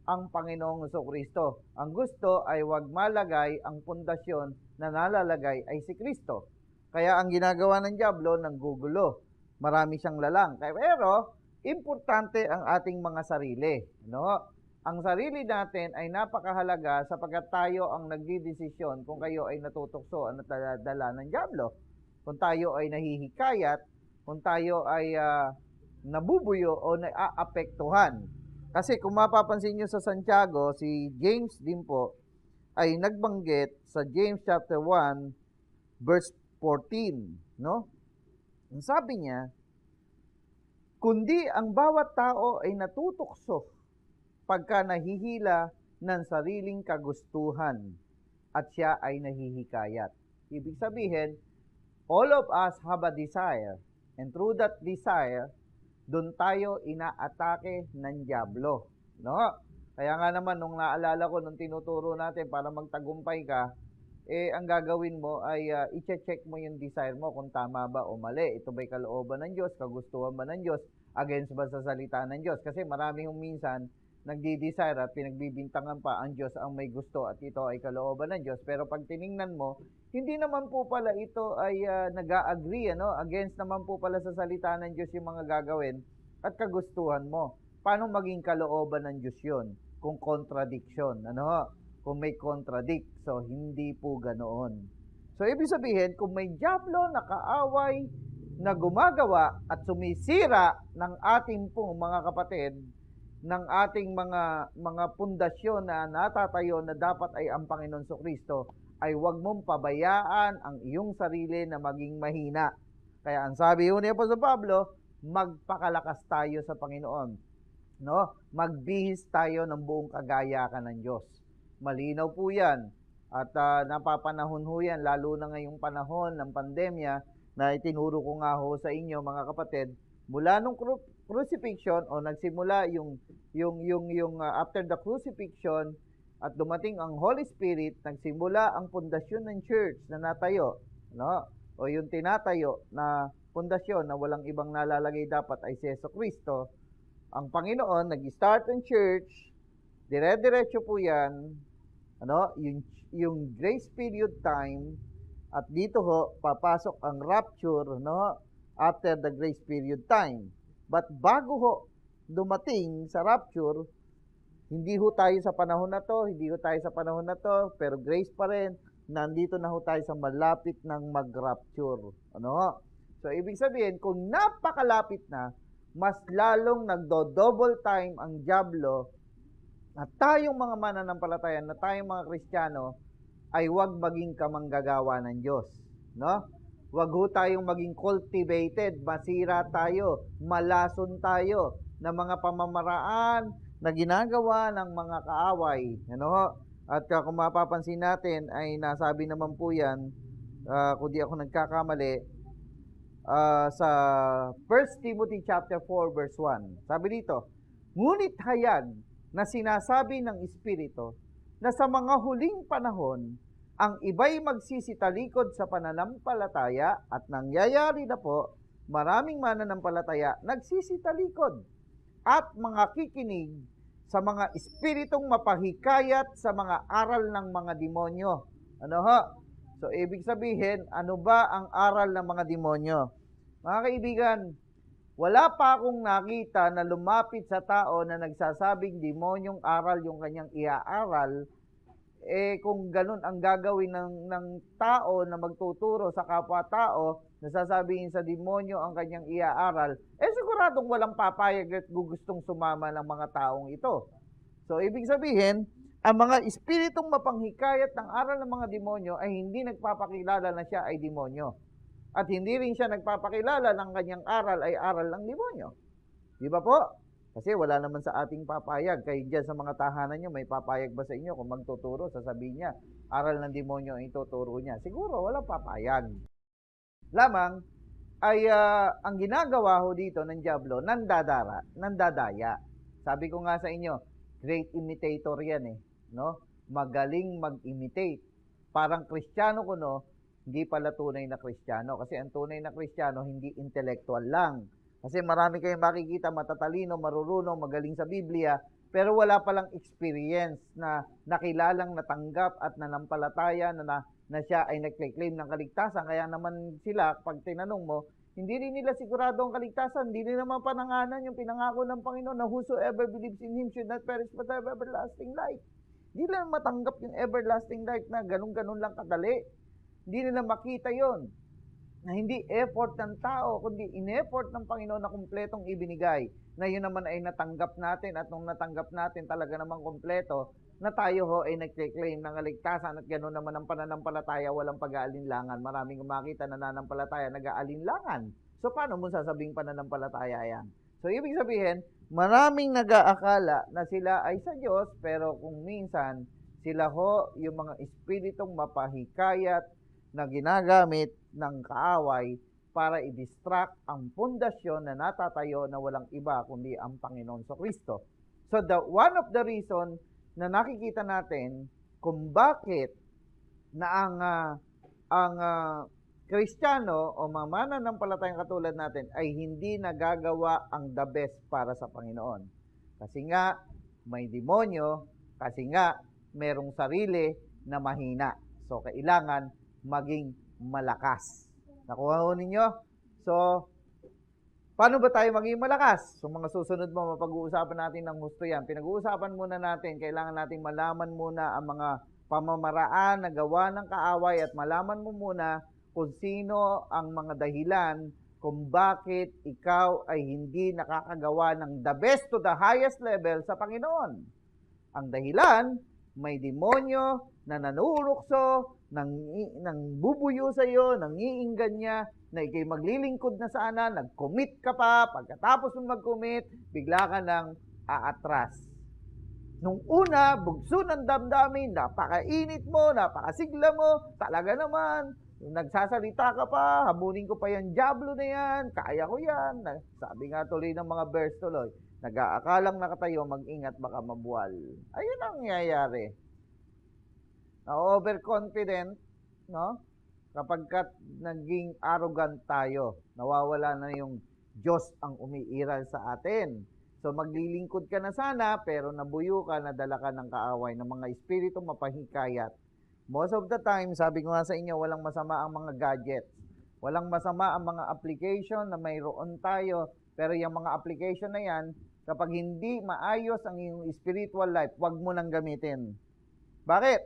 ang Panginoong Jesucristo. Ang gusto ay wag malagay ang pundasyon na nalalagay ay si Kristo. Kaya ang ginagawa ng dyablo, nanggugulo. Marami siyang lalang. Pero, importante ang ating mga sarili. No? Ang sarili natin ay napakahalaga sapagkat tayo ang nagdidesisyon kung kayo ay natutukso at nadadala ng dyablo. Kung tayo ay nahihikayat, kung tayo ay nabubuyo o naaapektuhan. Kasi kung mapapansin nyo sa Santiago, si James din po ay nagbanggit sa James chapter 1 verse 14, no? Ang sabi niya, kundi ang bawat tao ay natutukso pagka nahihila ng sariling kagustuhan at siya ay nahihikayat. Ibig sabihin, all of us have a desire, and through that desire, doon tayo inaatake ng dyablo. No? Kaya nga naman, nung naalala ko, nung tinuturo natin para magtagumpay ka, ang gagawin mo ay i-check mo yung desire mo kung tama ba o mali. Ito ba'y kalooban ng Diyos? Kagustuhan ba ng Diyos? Against ba sa salita ng Diyos? Kasi marami yung minsan nagdi-desire at pinagbibintangan pa ang Diyos ang may gusto at ito ay kalooban ng Diyos. Pero pag tiningnan mo, hindi naman po pala ito ay nag-a-agree, ano? Against naman po pala sa salita ng Diyos yung mga gagawin at kagustuhan mo. Paano maging kalooban ng Diyos yun? Kung contradiction, ano? Kung may contradict. So, hindi po ganoon. So, ibig sabihin, kung may dyablo na kaaway na gumagawa at sumisira ng ating pong mga kapatid, ng ating mga pundasyon na natatayo na dapat ay ang Panginoon Jesucristo, ay huwag mong pabayaan ang iyong sarili na maging mahina. Kaya ang sabi ni Apostol Pablo, magpakalakas tayo sa Panginoon. No? Magbihis tayo ng buong kagayakan ng Diyos. Malinaw po yan. At napapanahon ho yan, lalo na ngayong panahon ng pandemya na itinuro ko nga ho sa inyo mga kapatid, mula nung crucifixion o nagsimula yung after the crucifixion at dumating ang Holy Spirit, nagsimula ang pundasyon ng church na natayo, no? O yung tinatayo na pundasyon na walang ibang nalalagay dapat ay si Yeso Kristo. Ang Panginoon nag-start ang church, dire-diretso po yan, ano, yung grace period time, at dito ho papasok ang rapture, no, after the grace period time. But bago ho dumating sa rapture, hindi ho tayo sa panahon na to, pero grace pa rin, nandito na ho tayo sa malapit ng mag-rapture. Ano? So, ibig sabihin, kung napakalapit na, mas lalong nagdo-double time ang dyablo at tayong mga mananampalataya, na tayong mga Kristiyano, ay huwag maging kamanggagawa ng Diyos. No? Huwag ho tayong maging cultivated, masira tayo, malason tayo ng mga pamamaraan na ginagawa ng mga kaaway. Ano? At kung mapapansin natin, ay nasabi naman po yan, kung di ako nagkakamali, sa 1 Timothy chapter 4 verse 1. Sabi dito, ngunit hayag na sinasabi ng Espiritu na sa mga huling panahon, ang iba'y magsisitalikod sa pananampalataya at nangyayari na po, maraming mananampalataya nagsisitalikod at mga kikinig sa mga espiritong mapahikayat sa mga aral ng mga demonyo. Ano ho? So, ibig sabihin, ano ba ang aral ng mga demonyo? Mga kaibigan, wala pa akong nakita na lumapit sa tao na nagsasabing demonyong aral yung kanyang iaaral. Kung ganun ang gagawin ng tao na magtuturo sa kapwa-tao, nasasabihin sa demonyo ang kanyang iaaral, siguradong walang papayag at gustong sumama ng mga taong ito. So, ibig sabihin, ang mga espiritong mapanghikayat ng aral ng mga demonyo ay hindi nagpapakilala na siya ay demonyo. At hindi rin siya nagpapakilala ng kanyang aral ay aral ng demonyo. Di ba po? Kasi wala naman sa ating papayag. Kayo dyan sa mga tahanan nyo, may papayag ba sa inyo kung magtuturo? Sasabihin niya, aral ng demonyo ang ituturo niya. Siguro, walang papayag. Lamang, ay ang ginagawa ho dito ng dyablo, nandadaya. Sabi ko nga sa inyo, great imitator yan eh. No? Magaling mag-imitate. Parang Kristiyano ko, no? Hindi pala tunay na Kristiyano. Kasi ang tunay na Kristiyano, hindi intellectual lang. Kasi marami kayong makikita, matatalino, marurunong, magaling sa Biblia, pero wala palang experience na nakilalang natanggap at nanampalataya na siya ay nag-claim ng kaligtasan. Kaya naman sila, pag tinanong mo, hindi rin nila sigurado ang kaligtasan, hindi rin naman pananganan yung pinangako ng Panginoon na whosoever believes in Him should not perish but have everlasting life. Hindi nila matanggap yung everlasting life na ganun-ganun lang kadali. Hindi nila makita yon na hindi effort ng tao, kundi in-effort ng Panginoon na kumpletong ibinigay, na yun naman ay natanggap natin, at nung natanggap natin talaga namang kumpleto, na tayo ho ay nag-claim ng kaligtasan, at gano'n naman ang pananampalataya, walang pag-aalinlangan. Maraming makita na nananampalataya, nag-aalinlangan. So, paano mo sasabing pananampalataya yan? So, ibig sabihin, maraming nag-aakala na sila ay sa Diyos, pero kung minsan, sila ho yung mga espiritong mapahikayat na ginagamit ng kaaway para i-distract ang pundasyon na natatayo na walang iba kundi ang Panginoon Kristo. So one of the reason na nakikita natin kung bakit na ang Kristiyano o mga mananampalatayang katulad natin ay hindi nagagawa ang the best para sa Panginoon. Kasi nga may demonyo, kasi nga merong sarili na mahina. So kailangan maging malakas. Nakuha ho ninyo? So, paano ba tayo maging malakas? So, mga susunod mo, mapag-uusapan natin ng husto yan. Pinag-uusapan muna natin, kailangan natin malaman muna ang mga pamamaraan na gawa ng kaaway at malaman mo muna kung sino ang mga dahilan kung bakit ikaw ay hindi nakakagawa ng the best to the highest level sa Panginoon. Ang dahilan, may demonyo na nanurukso, nang bubuyo sa iyo, nang iinggan na ikay maglilingkod na sana, nag-commit ka pa, pagkatapos mo mag-commit, bigla ka nang aatras. Nung una, bugso ng damdamin, napakainit mo, napakasigla mo, talaga naman, nagsasalita ka pa, habunin ko pa yung Diablo na yan, kaya ko yan. Sabi nga tuloy ng mga verse tuloy, nag-aakalang nakatayo, mag-ingat baka mabuwal. Ayun ang nangyayari. Overconfident, no? Kapag naging arrogant tayo, nawawala na yung Diyos ang umiiral sa atin. So maglilingkod ka na sana, pero nabuyo ka, nadala ka ng kaaway ng mga espiritu mapahikayat. Most of the time, sabi ko nga sa inyo, walang masama ang mga gadgets. Walang masama ang mga application na mayroon tayo, pero yung mga application na yan, kapag hindi maayos ang iyong spiritual life, huwag mo nang gamitin. Bakit?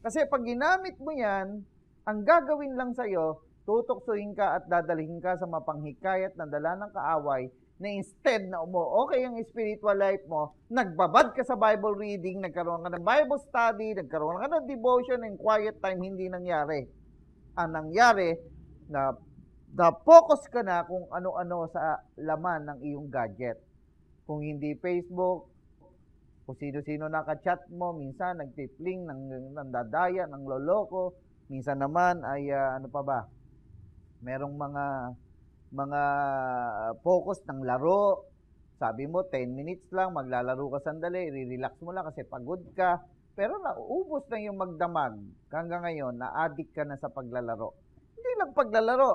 Kasi pag ginamit mo yan, ang gagawin lang sa'yo, tutuksuhin ka at dadalhin ka sa mapanghikayat na dala ng kaaway, na instead na okay ang spiritual life mo, nagbabad ka sa Bible reading, nagkaroon ka ng Bible study, nagkaroon ka ng devotion and quiet time, hindi nangyari. Ang nangyari, na-focus ka na kung ano-ano sa laman ng iyong gadget. Kung hindi Facebook, kung sino-sino nakachat mo, minsan nagtipling, nandadaya, ng loloko, minsan naman ay ano pa ba, merong mga focus ng laro. Sabi mo, 10 minutes lang, maglalaro ka sandali, relax mo lang kasi pagod ka. Pero nauubos na yung magdamag. Hanggang ngayon, na-addict ka na sa paglalaro. Hindi lang paglalaro,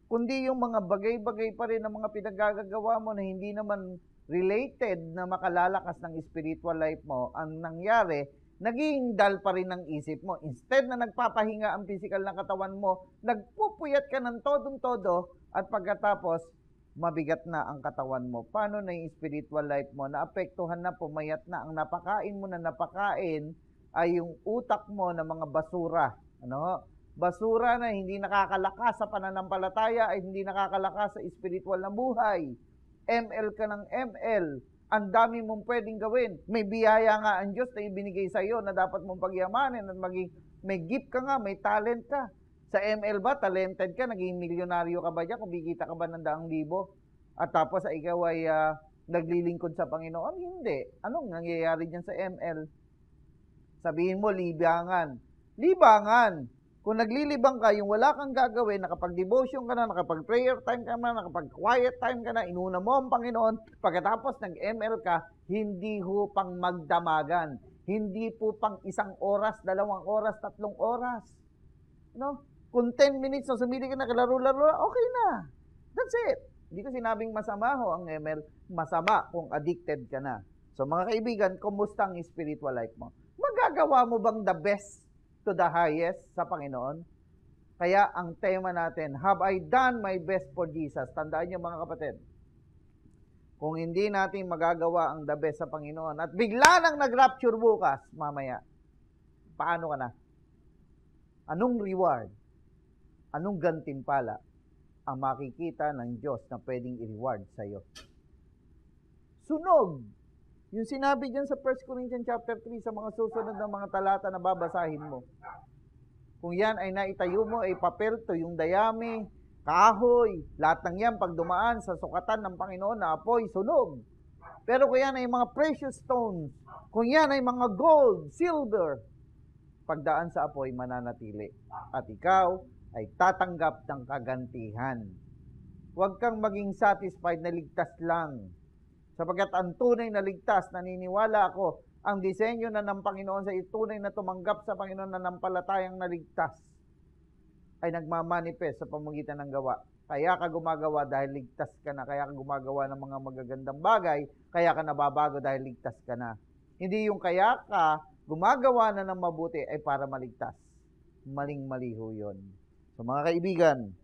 kundi yung mga bagay-bagay pa rin ng mga pinagagagawa mo na hindi naman related na makalalakas ng spiritual life mo. Ang nangyari, naging dull pa rin ang isip mo. Instead na nagpapahinga ang physical na katawan mo, nagpupuyat ka ng todong-todo at pagkatapos, mabigat na ang katawan mo. Paano na yung spiritual life mo? Naapektuhan na, pumayat na. Ang napakain mo na napakain ay yung utak mo na mga basura. Ano? Basura na hindi nakakalakas sa pananampalataya ay hindi nakakalakas sa spiritual na buhay. ML ka ng ML. Ang dami mong pwedeng gawin. May biyaya nga ang Diyos na ibinigay sa iyo na dapat mong pagyamanin at may gift ka nga, may talent ka. Sa ML ba, talented ka, naging milyonaryo ka ba dyan, kumikita ka ba ng 100,000? At tapos ikaw ay naglilingkod sa Panginoon? Hindi. Anong nangyayari dyan sa ML? Sabihin mo, libangan. Libangan! Kung naglilibang ka, yung wala kang gagawin, nakapag-devotion ka na, nakapag-prayer time ka na, nakapag-quiet time ka na, inuna mo ang Panginoon, pagkatapos nag-ML ka, hindi ho pang magdamagan. Hindi po pang 1 oras, 2 oras, 3 oras. No? Kung 10 minutes na sumili ka na, kalaro-laro, okay na. That's it. Hindi ko sinabing masama ho ang ML. Masama kung addicted ka na. So mga kaibigan, kumusta ang spiritual life mo? Magagawa mo bang the best to the highest sa Panginoon? Kaya ang tema natin, have I done my best for Jesus? Tandaan niyo mga kapatid, kung hindi natin magagawa ang the best sa Panginoon at bigla nang nag-rapture bukas, mamaya, paano ka na? Anong reward? Anong gantimpala ang makikita ng Diyos na pwedeng i-reward sa iyo? Sunog! Yung sinabi dyan sa 1 Corinthians chapter 3 sa mga susunod na mga talata na babasahin mo. Kung yan ay naitayo mo, ay papel to, yung dayami, kahoy, lahat ng yan pag dumaan sa sukatan ng Panginoon na apoy, sunog. Pero kung yan ay mga precious stones, kung yan ay mga gold, silver, pagdaan sa apoy, mananatili. At ikaw ay tatanggap ng kagantihan. Huwag kang maging satisfied na ligtas lang. Sapagkat ang tunay na ligtas, naniniwala ako, ang disenyo na ng Panginoon sa tunay na tumanggap sa Panginoon na nampalatayang naligtas ay nagmamanifest sa pamamagitan ng gawa. Kaya ka gumagawa dahil ligtas ka na. Kaya ka gumagawa ng mga magagandang bagay. Kaya ka nababago dahil ligtas ka na. Hindi yung kaya ka gumagawa na ng mabuti ay para maligtas. Maling-mali ho yun. So mga kaibigan,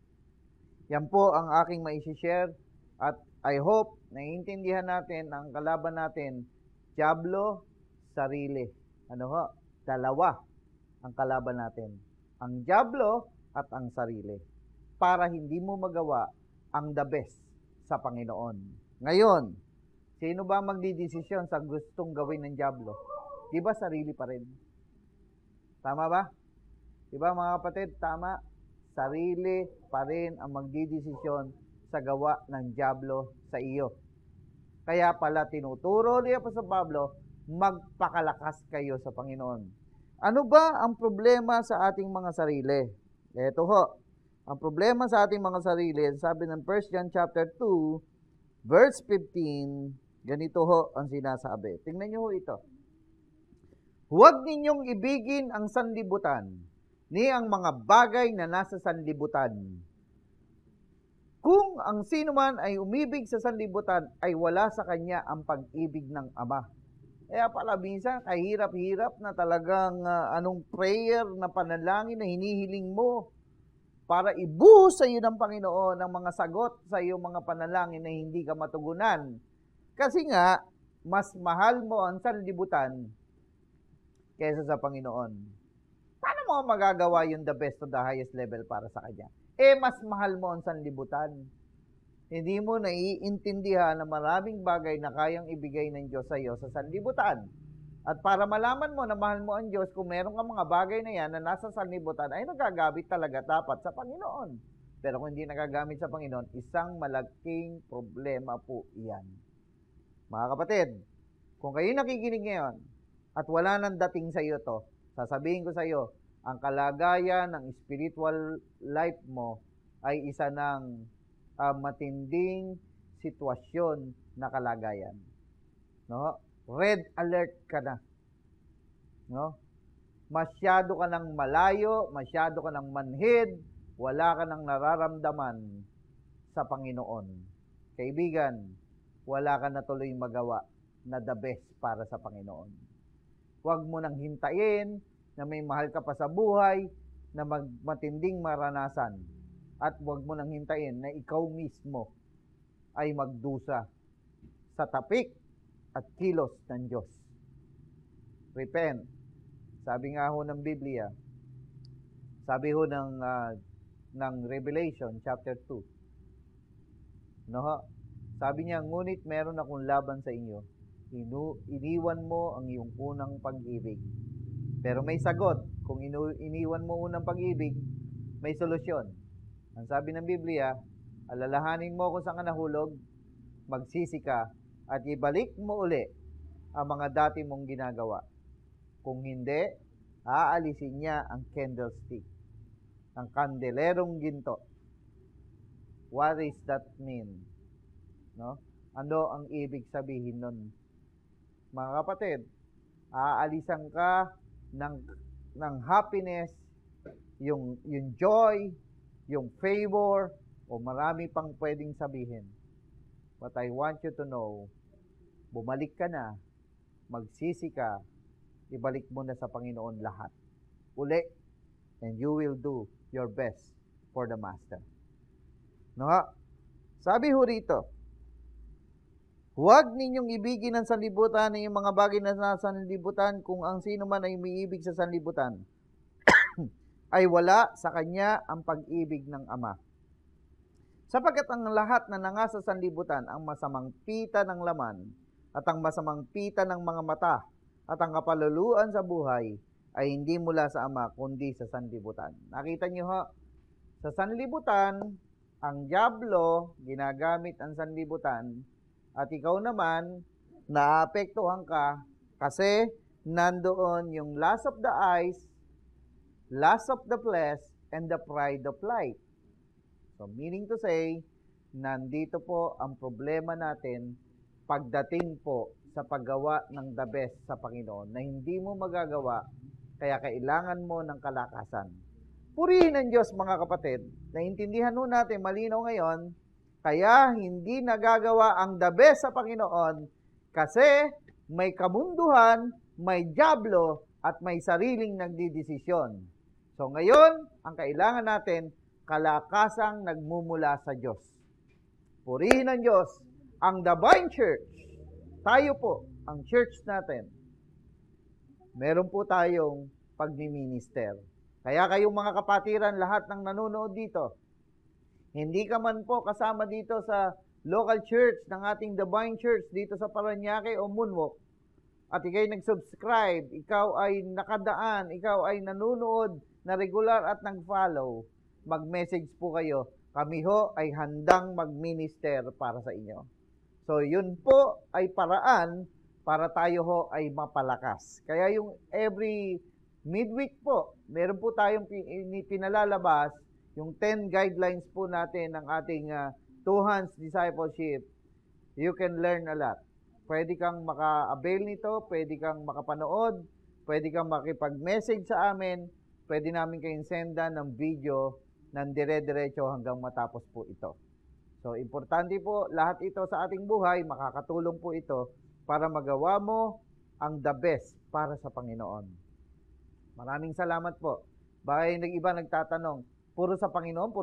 yan po ang aking maisi-share at I hope naiintindihan natin ang kalaban natin, Diablo, sarili. Ano ho? Dalawa ang kalaban natin. Ang Diablo at ang sarili. Para hindi mo magawa ang the best sa Panginoon. Ngayon, sino ba magdidesisyon sa gustong gawin ng Diablo? Di ba sarili pa rin? Tama ba? Di ba mga kapatid? Tama. Sarili pa rin ang magdidesisyon sa gawa ng Diablo sa iyo. Kaya pala tinuturo ni Apostol Pablo magpakalakas kayo sa Panginoon. Ano ba ang problema sa ating mga sarili? Ito ho, ang problema sa ating mga sarili, sabi ng 1 John chapter 2, verse 15, ganito ho ang sinasabi. Tingnan niyo ho ito. Huwag ninyong ibigin ang sanlibutan, ni ang mga bagay na nasa sanlibutan. Kung ang sino man ay umibig sa sanlibutan, ay wala sa kanya ang pag-ibig ng Ama. Kaya pala minsan, kahirap-hirap na talagang anong prayer na panalangin na hinihiling mo para ibuhos sa iyo ng Panginoon ang mga sagot sa iyong mga panalangin na hindi ka matugunan. Kasi nga, mas mahal mo ang sanlibutan kaysa sa Panginoon. Paano mo magagawa yung the best to the highest level para sa Kanya? Mas mahal mo ang sanlibutan. Hindi mo naiintindihan na maraming bagay na kayang ibigay ng Diyos sa iyo sa sanlibutan. At para malaman mo na mahal mo ang Diyos, kung meron ka mga bagay na yan na nasa sanlibutan, ay nagagamit talaga dapat sa Panginoon. Pero kung hindi nagagamit sa Panginoon, isang malaking problema po iyan. Mga kapatid, kung kayo nakikinig ngayon, at wala nang dating sa iyo to, sasabihin ko sa iyo, ang kalagayan ng spiritual life mo ay isa ng matinding sitwasyon na kalagayan. No? Red alert ka na. No? Masyado ka ng malayo, masyado ka ng manhid, wala ka ng nararamdaman sa Panginoon. Kaibigan, wala ka na tuloy magawa na the best para sa Panginoon. Huwag mo nang hintayin na may mahal ka pa sa buhay na matinding maranasan. At huwag mo nang hintayin na ikaw mismo ay magdusa sa tapik at kilos ng Diyos. Repent. Sabi nga ho ng Biblia, sabi ho ng Revelation chapter 2. No ho? Sabi niya, ngunit meron akong laban sa inyo. Iniwan mo ang iyong unang pag-ibig. Pero may sagot. Kung iniwan mo unang pag-ibig, may solusyon. Ang sabi ng Biblia, alalahanin mo kung saan ka nahulog, magsisi ka, at ibalik mo uli ang mga dati mong ginagawa. Kung hindi, aalisin niya ang candlestick, ang kandelerong ginto. What does that mean? No? Ano ang ibig sabihin nun? Mga kapatid, aalisan ka ng happiness, yung joy, yung favor, o marami pang pwedeng sabihin. But I want you to know, bumalik ka na, magsisi ka, ibalik mo na sa Panginoon lahat. Uli, and you will do your best for the Master. No? Sabi ho rito, huwag ninyong ibigin ang sanlibutan ng mga bagay na nasa sanlibutan, kung ang sino man ay umiibig sa sanlibutan, ay wala sa kanya ang pag-ibig ng Ama. Sapagkat ang lahat na nangasa sa sanlibutan, ang masamang pita ng laman, at ang masamang pita ng mga mata, at ang kapaluluan sa buhay, ay hindi mula sa Ama, kundi sa sanlibutan. Nakita niyo ho, sa sanlibutan, ang dyablo, ginagamit ang sanlibutan, at ikaw naman, naapektuhan ka, kasi nandoon yung lust of the eyes, lust of the flesh, and the pride of life. So, meaning to say, nandito po ang problema natin pagdating po sa paggawa ng the best sa Panginoon na hindi mo magagawa, kaya kailangan mo ng kalakasan. Purihin ang Diyos, mga kapatid. Naintindihan ho natin, malinaw ngayon, kaya hindi nagagawa ang the best sa Panginoon kasi may kamunduhan, may dyablo, at may sariling nagdidesisyon. So ngayon, ang kailangan natin, kalakasang nagmumula sa Diyos. Purihin ang Diyos, ang Divine Church. Tayo po, ang church natin. Meron po tayong pagmi-minister. Kaya kayong mga kapatiran, lahat ng nanonood dito, hindi ka man po kasama dito sa local church ng ating Divine Church dito sa Parañaque o Moonwalk, at ikaw'y nag-subscribe, ikaw ay nakadaan, ikaw ay nanonood na regular at nag-follow, mag-message po kayo. Kami ho ay handang mag-minister para sa inyo. So, yun po ay paraan para tayo ho ay mapalakas. Kaya yung every midweek po, meron po tayong pinalalabas, yung 10 guidelines po natin ng ating Two Hands Discipleship. You can learn a lot. Pwede kang maka-avail nito, pwede kang makapanood, pwede kang makipag-message sa amin, pwede namin kayong sendan ng video ng dire-diretso hanggang matapos po ito. So, importante po, lahat ito sa ating buhay, makakatulong po ito para magawa mo ang the best para sa Panginoon. Maraming salamat po. Baka yung iba nagtatanong, puro sa Panginoon,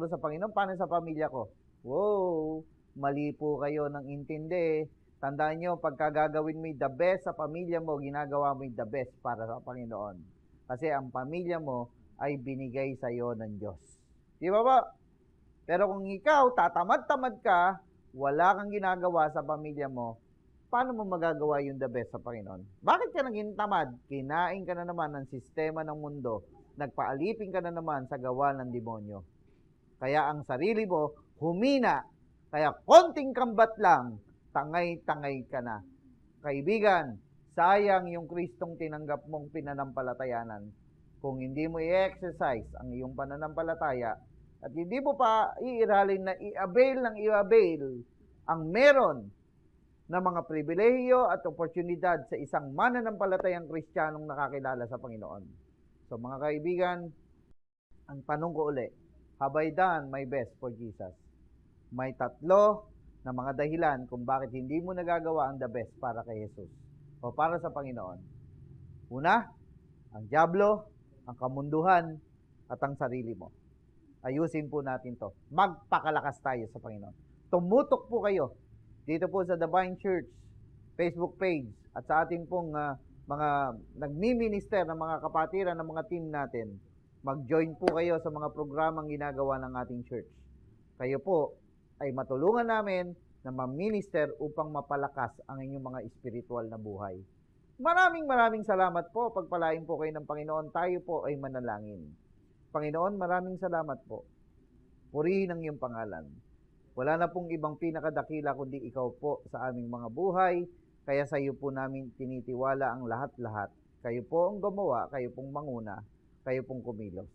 paano sa pamilya ko? Wow, mali po kayo ng intindi. Tandaan nyo, pagka gagawin mo yung the best sa pamilya mo, ginagawa mo yung the best para sa Panginoon. Kasi ang pamilya mo ay binigay sa iyo ng Diyos. Di ba ba? Pero kung ikaw, tatamad-tamad ka, wala kang ginagawa sa pamilya mo, paano mo magagawa yung the best sa Panginoon? Bakit ka naging tamad? Kinain ka na naman ng sistema ng mundo. Nagpaalipin ka na naman sa gawa ng demonyo. Kaya ang sarili mo, humina. Kaya konting kambat lang, tangay-tangay ka na. Kaibigan, sayang yung Kristong tinanggap mong pinanampalatayanan. Kung hindi mo i-exercise ang iyong pananampalataya, at hindi mo pa iiralin na i-avail ang meron na mga pribilehiyo at oportunidad sa isang mananampalatayang Kristiyanong nakakilala sa Panginoon. So mga kaibigan, ang tanong ko uli, have I done my best for Jesus? May tatlo na mga dahilan kung bakit hindi mo nagagawa ang the best para kay Jesus o para sa Panginoon. Una, ang dyablo, ang kamunduhan, at ang sarili mo. Ayusin po natin to. Magpakalakas tayo sa Panginoon. Tumutok po kayo dito po sa Divine Church Facebook page at sa ating pong mga nagmi-minister ng mga kapatiran ng mga team natin. Mag-join po kayo sa mga programang ginagawa ng ating church. Kayo po ay matulungan namin na ma-minister upang mapalakas ang inyong mga espiritual na buhay. Maraming salamat po. Pagpalain po kayo ng Panginoon. Tayo po ay manalangin. Panginoon, maraming salamat po. Purihin ang iyong pangalan. Wala na pong ibang pinakadakila kundi ikaw po sa aming mga buhay. Kaya sa iyo po namin tinitiwala ang lahat-lahat. Kayo po ang gumawa, kayo pong manguna, kayo pong kumilos.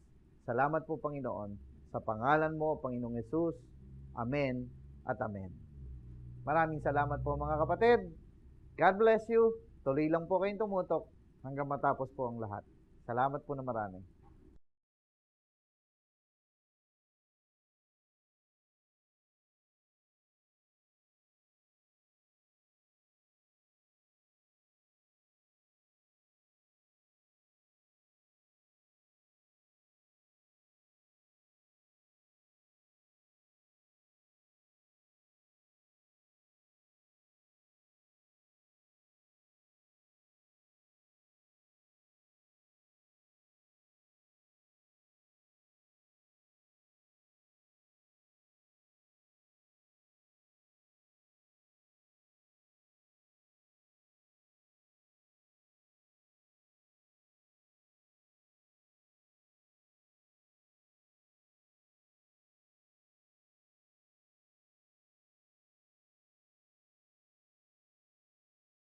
Salamat po, Panginoon. Sa pangalan mo, Panginoong Yesus. Amen at amen. Maraming salamat po mga kapatid. God bless you. Tuloy lang po kayong tumutok hanggang matapos po ang lahat. Salamat po na marami.